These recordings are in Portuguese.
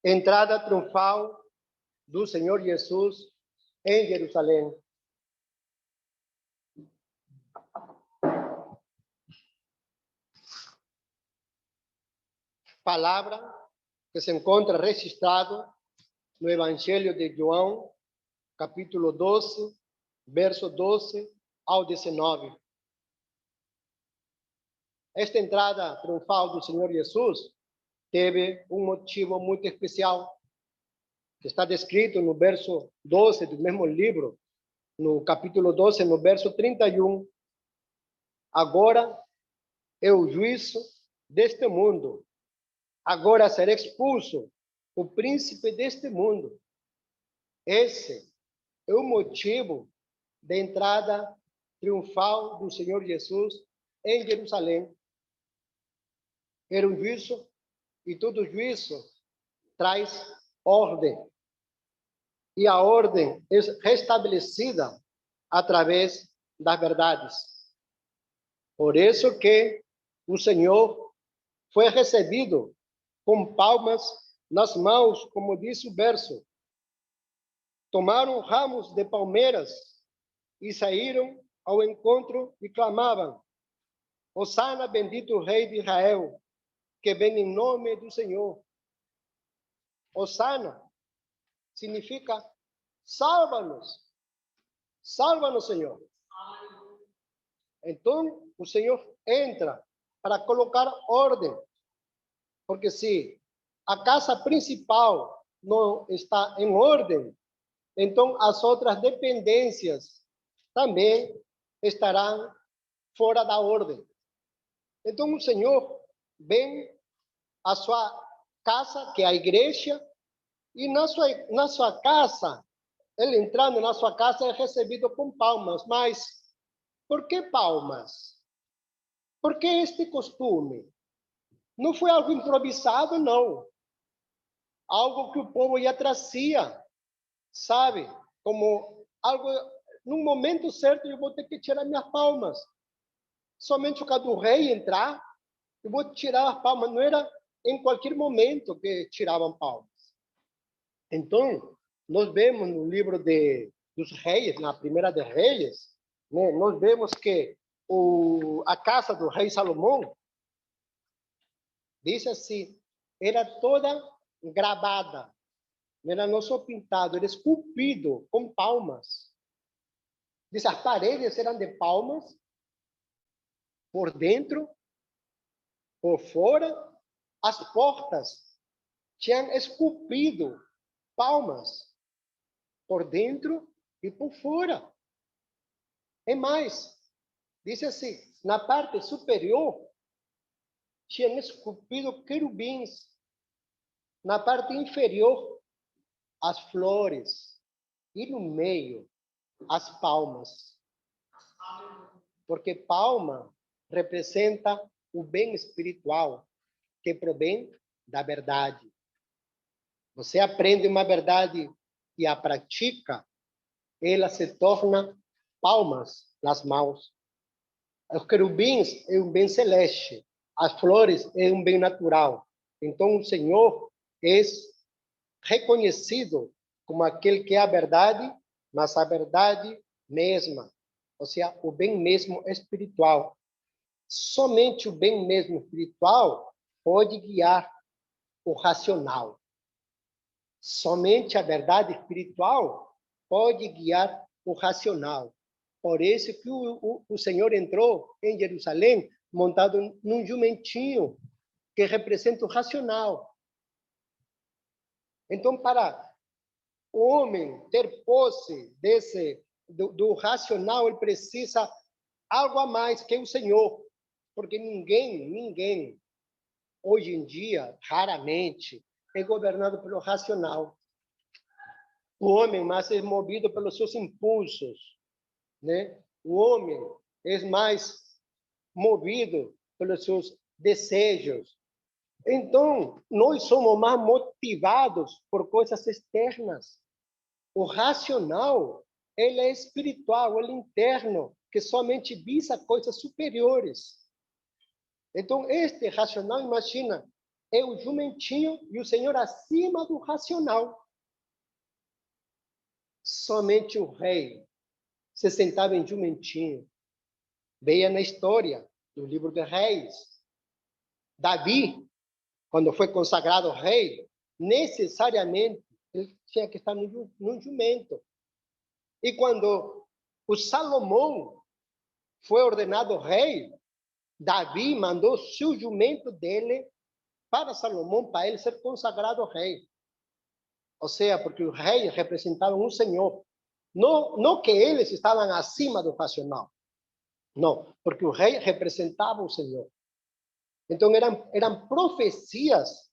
Entrada triunfal do Senhor Jesus em Jerusalém. Palavra que se encontra registrado no Evangelho de João, capítulo 12, verso 12 ao 19. Esta entrada triunfal do Senhor Jesus teve um motivo muito especial, que está descrito no verso 12 do mesmo livro, no capítulo 12, no verso 31. Agora é o juízo deste mundo. Agora será expulso o príncipe deste mundo. Esse é o motivo da entrada triunfal do Senhor Jesus em Jerusalém. Era um juízo, e todo juízo traz ordem. E a ordem é restabelecida através das verdades. Por isso que o Senhor foi recebido com palmas nas mãos, como diz o verso. Tomaram ramos de palmeiras e saíram ao encontro e clamavam: Hosana, bendito o Rei de Israel, que vem em nome do Senhor. Hosana significa salva-nos. Salva-nos, Senhor. Então, o Senhor entra para colocar ordem. Porque se a casa principal não está em ordem, então as outras dependências também estarão fora da ordem. Então, o Senhor vem à sua casa, que é a igreja, e na sua casa, ele entrando na sua casa é recebido com palmas. Mas por que palmas? Por que este costume? Não foi algo improvisado, não. Algo que o povo já trazia, sabe? Como algo, num momento certo, eu vou ter que tirar minhas palmas. Somente quando o rei entrar, eu vou tirar as palmas. Não era em qualquer momento que tiravam palmas. Então, nós vemos no livro dos reis, na primeira de reis, né, nós vemos que a casa do rei Salomão, diz assim, era toda gravada, não era não só pintado, era esculpido com palmas. Diz, as paredes eram de palmas, por dentro, por fora, as portas tinham esculpido palmas, por dentro e por fora. E mais, diz assim, na parte superior, tinham esculpido querubins. Na parte inferior, as flores. E no meio, as palmas. Porque palma representa o bem espiritual que provém da verdade. Você aprende uma verdade e a pratica, ela se torna palmas nas mãos. Os querubins é um bem celeste. As flores é um bem natural. Então, o Senhor é reconhecido como aquele que é a verdade, mas a verdade mesma. Ou seja, o bem mesmo espiritual. Somente o bem mesmo espiritual pode guiar o racional. Somente a verdade espiritual pode guiar o racional. Por isso que o Senhor entrou em Jerusalém montado num jumentinho que representa o racional. Então, para o homem ter posse do racional, ele precisa algo a mais que o Senhor. Porque ninguém, hoje em dia, raramente, é governado pelo racional. O homem mais é movido pelos seus impulsos, né? O homem é mais movido pelos seus desejos. Então, nós somos mais motivados por coisas externas. O racional, ele é espiritual, ele é interno, que somente visa coisas superiores. Então, este racional, imagina, é o jumentinho e o Senhor acima do racional. Somente o rei se sentava em jumentinho. Veja na história do livro de Reis. Davi, quando foi consagrado rei, necessariamente ele tinha que estar no jumento. E quando o Salomão foi ordenado rei, Davi mandou seu jumento dele para Salomão, para ele ser consagrado rei. Ou seja, porque os reis representavam um senhor. Não que eles estavam acima do racional. Não, porque o rei representava o Senhor. Então, eram profecias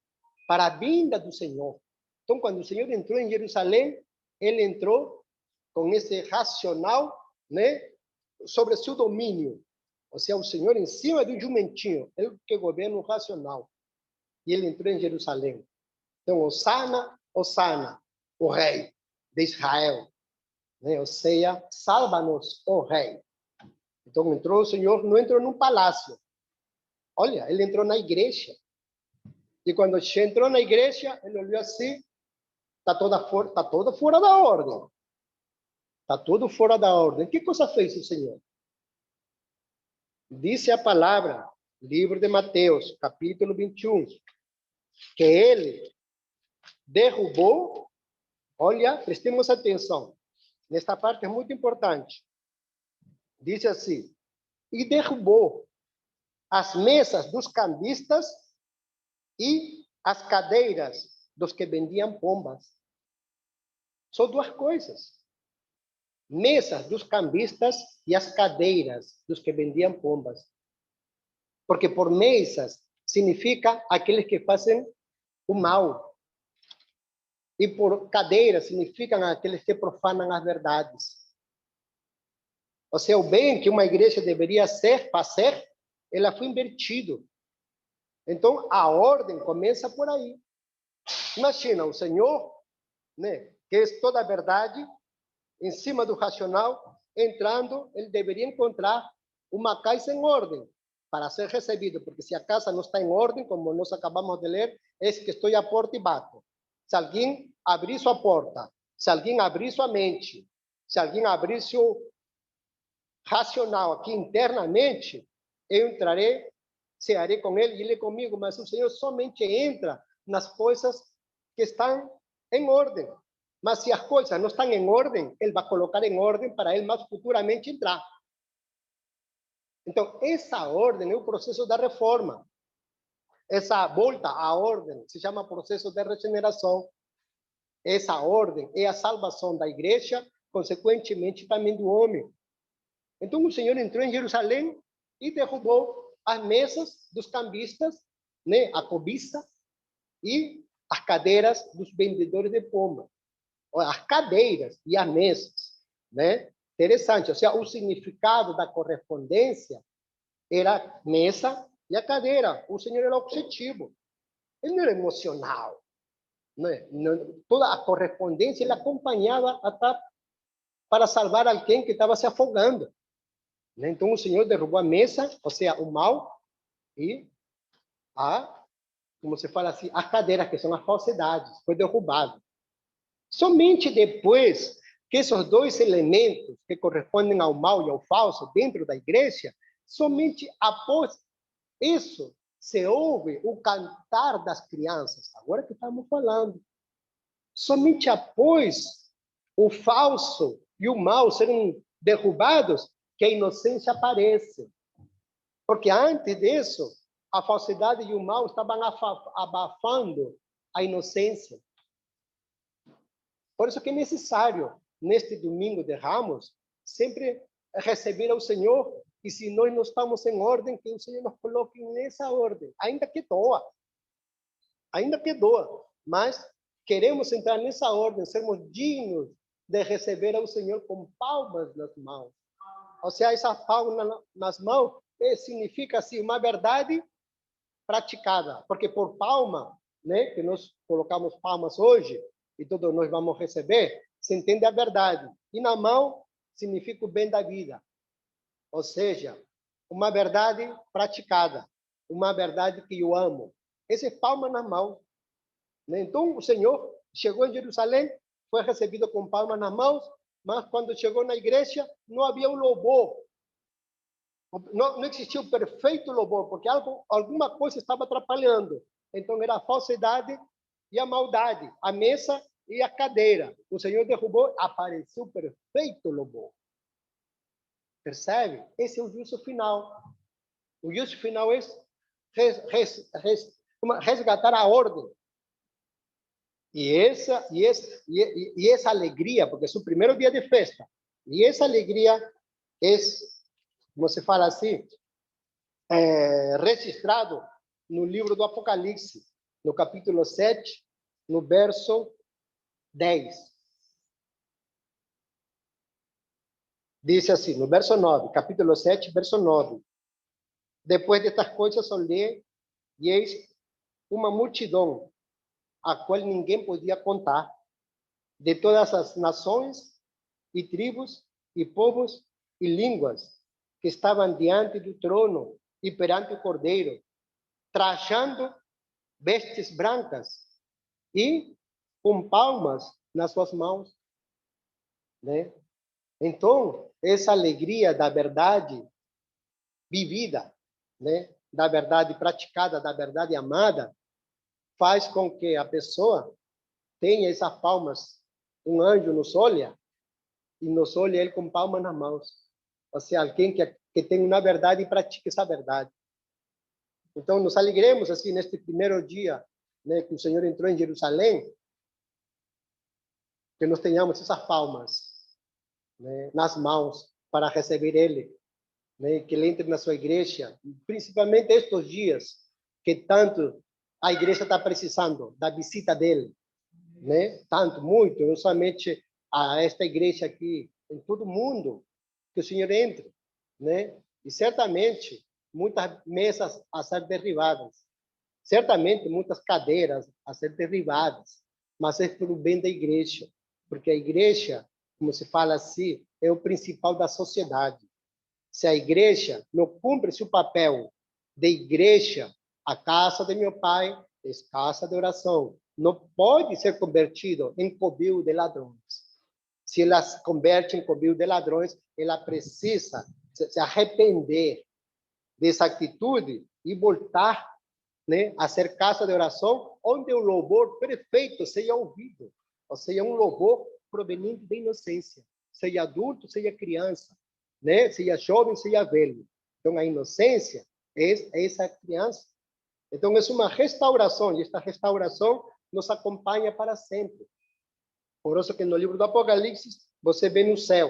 para a vinda do Senhor. Então, quando o Senhor entrou em Jerusalém, ele entrou com esse racional, né, sobre seu domínio. Ou seja, o Senhor em cima do jumentinho, ele que governa o racional. E ele entrou em Jerusalém. Então, Hosana, Hosana, o rei de Israel. Né? Ou seja, salva-nos, ó rei. Então, entrou o Senhor, não entrou num palácio. Olha, ele entrou na igreja. E quando entrou na igreja, ele olhou assim, está toda fora da ordem. Está tudo fora da ordem. Que coisa fez o Senhor? Disse a palavra, livro de Mateus, capítulo 21, que ele derrubou, olha, prestemos atenção, nesta parte é muito importante. Diz assim, e derrubou as mesas dos cambistas e as cadeiras dos que vendiam pombas. São duas coisas. Mesas dos cambistas e as cadeiras dos que vendiam pombas. Porque por mesas significa aqueles que fazem o mal. E por cadeiras significam aqueles que profanam as verdades. Ou seja, o bem que uma igreja deveria fazer, ela foi invertido. Então, a ordem começa por aí. Imagina, o Senhor, né, que é toda a verdade, em cima do racional, entrando, ele deveria encontrar uma casa em ordem para ser recebido, porque se a casa não está em ordem, como nós acabamos de ler, é que estou à porta e bato. Se alguém abrir sua porta, se alguém abrir sua mente, se alguém abrir seu racional aqui internamente, eu entrarei, cearei com ele e ele comigo, mas o Senhor somente entra nas coisas que estão em ordem. Mas se as coisas não estão em ordem, ele vai colocar em ordem para ele mais futuramente entrar. Então, essa ordem é o processo da reforma. Essa volta à ordem se chama processo de regeneração. Essa ordem é a salvação da igreja, consequentemente também do homem. Então, o Senhor entrou em Jerusalém e derrubou as mesas dos cambistas, né, a cobiça, e as cadeiras dos vendedores de pomba. As cadeiras e as mesas, né? Interessante, ou seja, o significado da correspondência era mesa e a cadeira. O Senhor era objetivo, ele não era emocional, né? Toda a correspondência ele acompanhava até para salvar alguém que estava se afogando. Então o Senhor derrubou a mesa, ou seja, o mal, e como se fala assim, as cadeiras, que são as falsidades, foi derrubado. Somente depois que esses dois elementos que correspondem ao mal e ao falso dentro da igreja, somente após isso se ouve o cantar das crianças. Agora que estamos falando. Somente após o falso e o mal serem derrubados, que a inocência aparece. Porque antes disso, a falsidade e o mal estavam abafando a inocência. Por isso que é necessário, neste domingo de Ramos, sempre receber ao Senhor, e se nós não estamos em ordem, que o Senhor nos coloque nessa ordem, ainda que doa, mas queremos entrar nessa ordem, sermos dignos de receber ao Senhor com palmas nas mãos. Ou seja, essa palma nas mãos significa assim, uma verdade praticada, porque por palma, né, que nós colocamos palmas hoje, e todos nós vamos receber, se entende a verdade. E na mão significa o bem da vida. Ou seja, uma verdade praticada, uma verdade que eu amo, esse palma nas mãos, né? Então, o Senhor chegou em Jerusalém, foi recebido com palmas nas mãos, mas quando chegou na igreja, não havia um louvor. Não existia o perfeito louvor, porque alguma coisa estava atrapalhando. Então, era a falsidade e a maldade, a mesa e a cadeira. O Senhor derrubou, apareceu o perfeito louvor. Percebe? Esse é o juízo final. O juízo final é resgatar a ordem. E essa alegria, porque é o primeiro dia de festa, e essa alegria é, como se fala assim, registrado no livro do Apocalipse, no capítulo 7, no verso 10. Diz assim, no verso 9, capítulo 7, verso 9. Depois destas coisas olhei, e eis uma multidão, a qual ninguém podia contar, de todas as nações e tribos e povos e línguas, que estavam diante do trono e perante o Cordeiro, trajando vestes brancas e com palmas nas suas mãos, né? Então, essa alegria da verdade vivida, né? Da verdade praticada, da verdade amada, faz com que a pessoa tenha essas palmas. Um anjo nos olha e nos olha ele com palmas nas mãos. Ou seja, alguém que tem uma verdade e pratica essa verdade. Então, nos alegremos assim neste primeiro dia, né, que o Senhor entrou em Jerusalém, que nós tenhamos essas palmas, né, nas mãos para receber Ele, né, que Ele entre na sua igreja, principalmente estes dias que tanto a igreja está precisando da visita dele, né? Tanto, muito, não somente a esta igreja aqui, em todo o mundo, que o Senhor entre, né? E certamente muitas mesas a ser derribadas, certamente muitas cadeiras a ser derribadas, mas é pelo bem da igreja, porque a igreja, como se fala assim, é o principal da sociedade. Se a igreja não cumpre seu papel de igreja, a casa de meu pai é casa de oração. Não pode ser convertido em covil de ladrões. Se ela se converte em covil de ladrões, ela precisa se arrepender dessa atitude e voltar, né, a ser casa de oração, onde o louvor perfeito seja ouvido, ou seja, um louvor proveniente da inocência, seja adulto, seja criança, né, seja jovem, seja velho. Então, a inocência é essa criança. Então, é uma restauração, e esta restauração nos acompanha para sempre. Por isso que no livro do Apocalipse, você vê no céu,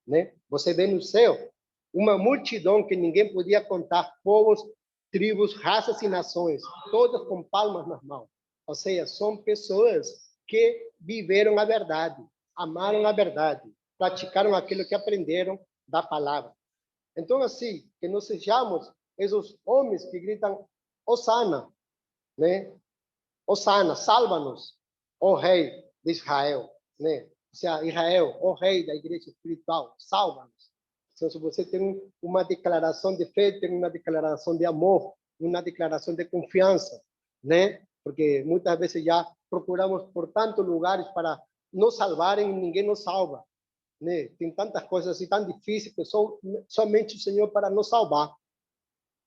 né? Você vê no céu uma multidão que ninguém podia contar, povos, tribos, raças e nações, todas com palmas nas mãos. Ou seja, são pessoas que viveram a verdade, amaram a verdade, praticaram aquilo que aprenderam da palavra. Então, assim, que nós sejamos esses homens que gritam, Hosana, né? Hosana, salva-nos, ó Rei de Israel, né? Ou seja, Israel, ó Rei da igreja espiritual, salva-nos. Então, se você tem uma declaração de fé, tem uma declaração de amor, uma declaração de confiança, né? Porque muitas vezes já procuramos por tantos lugares para nos salvarem e ninguém nos salva, né? Tem tantas coisas assim tão difíceis que somente o Senhor para nos salvar.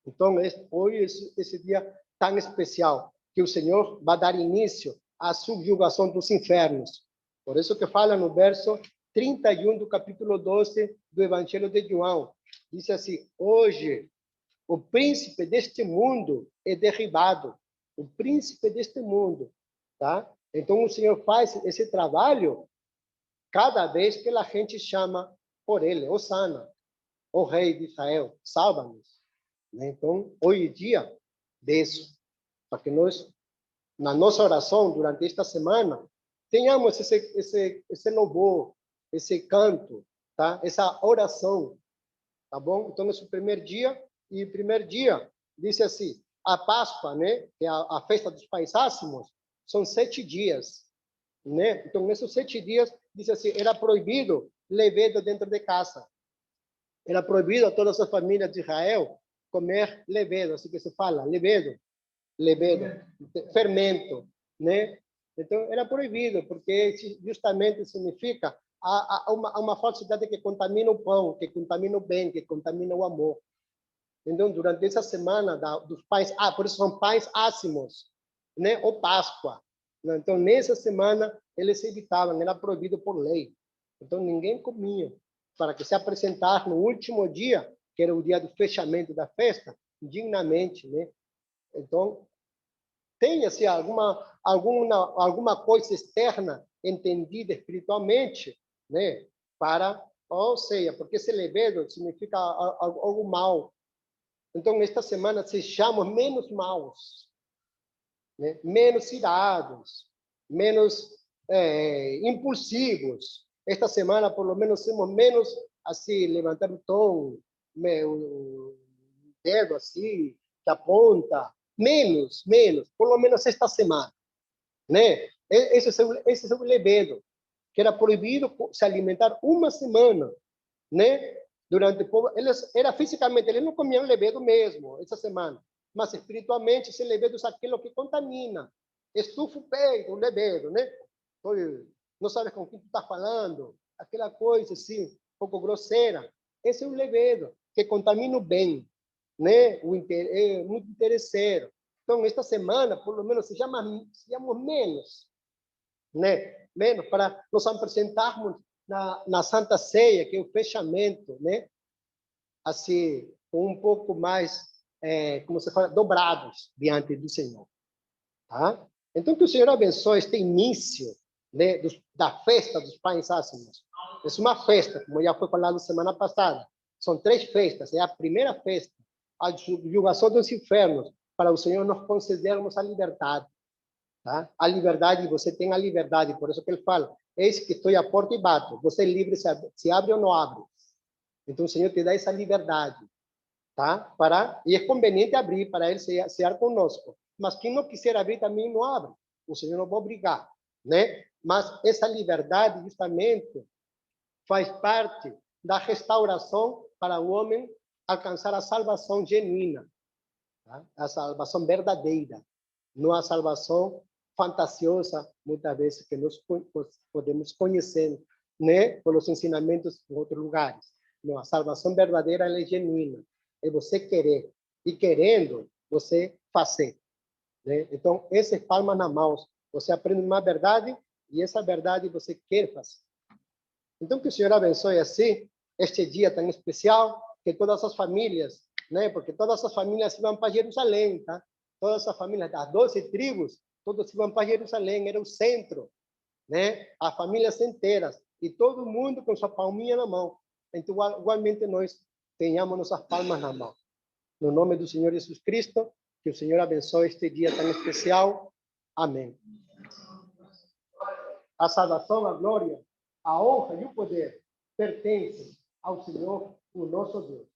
Então, hoje, esse dia tão especial, que o Senhor vai dar início à subjugação dos infernos. Por isso que fala no verso 31 do capítulo 12 do Evangelho de João. Diz assim, hoje, o príncipe deste mundo é derribado. O príncipe deste mundo, tá? Então, o Senhor faz esse trabalho cada vez que a gente chama por ele, Hosana, o Rei de Israel, salva-nos. Então, hoje em dia, disso, para que nós, na nossa oração, durante esta semana, tenhamos esse louvor, esse canto, tá? Essa oração, tá bom? Então, esse primeiro dia, e primeiro dia, disse assim, a Páscoa, né? Que é a festa dos pais ássimos, são 7 dias, né? Então, nesses 7 dias, disse assim, era proibido levedo dentro de casa. Era proibido a todas as famílias de Israel comer levedo, assim que se fala, levedo. levedo, fermento, né? Então, era proibido, porque justamente significa há uma falsidade que contamina o pão, que contamina o bem, que contamina o amor. Então, durante essa semana dos pães, por isso são pães ácimos, né? Ou Páscoa. Então, nessa semana, eles evitavam, era proibido por lei. Então, ninguém comia, para que se apresentasse no último dia, que era o dia do fechamento da festa, dignamente, né? Então, tem assim, alguma coisa externa entendida espiritualmente, né? Ou seja, porque esse levedo significa algo mal. Então, esta semana, sejamos menos maus, né? Menos irados, menos impulsivos. Esta semana, por lo menos, sermos menos, assim, levantar o tom, o dedo, assim, que aponta. Menos, por lo menos esta semana, né? Esse é o levedo, que era proibido se alimentar uma semana, né? Durante era fisicamente, eles não comiam levedo mesmo essa semana, mas espiritualmente esse levedo é aquilo que contamina, estufa o peito, o levedo, né? Não sabes com quem tu está falando, aquela coisa assim, um pouco grosseira. Esse é o levedo que contamina o bem, né? Muito interesseiro. Então, esta semana, por lo menos, sejamos menos, né? Menos para nos apresentarmos na Santa Ceia, que é o fechamento, né? Assim, um pouco mais, como se fala, dobrados diante do Senhor, tá? Então, que o Senhor abençoe este início, né, da festa dos pães ácimos. É uma festa, como já foi falado semana passada. São 3 festas. É a primeira festa, a julgação dos infernos, para o Senhor nos concedermos a liberdade. Tá? A liberdade, você tem a liberdade, por isso que ele fala, eis que estou à porta e bato, você é livre se abre ou não abre. Então o Senhor te dá essa liberdade, tá? E é conveniente abrir para ele cear conosco. Mas quem não quiser abrir também não abre. O Senhor não vai obrigar, né? Mas essa liberdade justamente faz parte da restauração para o homem alcançar a salvação genuína, tá? A salvação verdadeira, não a salvação fantasiosa, muitas vezes, que nós podemos conhecer, né, pelos ensinamentos em outros lugares. Não, a salvação verdadeira ela é genuína. É você querer. E querendo, você fazer. Né? Então, esse palma na mão. Você aprende uma verdade e essa verdade você quer fazer. Então, que o Senhor abençoe assim este dia tão especial, que todas as famílias, né? Porque todas as famílias iam para Jerusalém, tá? Todas as famílias das 12 tribos, todos iam para Jerusalém, era o centro, né? As famílias inteiras e todo mundo com sua palminha na mão. Então, igualmente nós tenhamos nossas palmas na mão. No nome do Senhor Jesus Cristo, que o Senhor abençoe este dia tão especial. Amém. A salvação, a glória, a honra e o poder pertencem ao Senhor, o nosso Deus.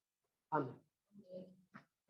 Amém.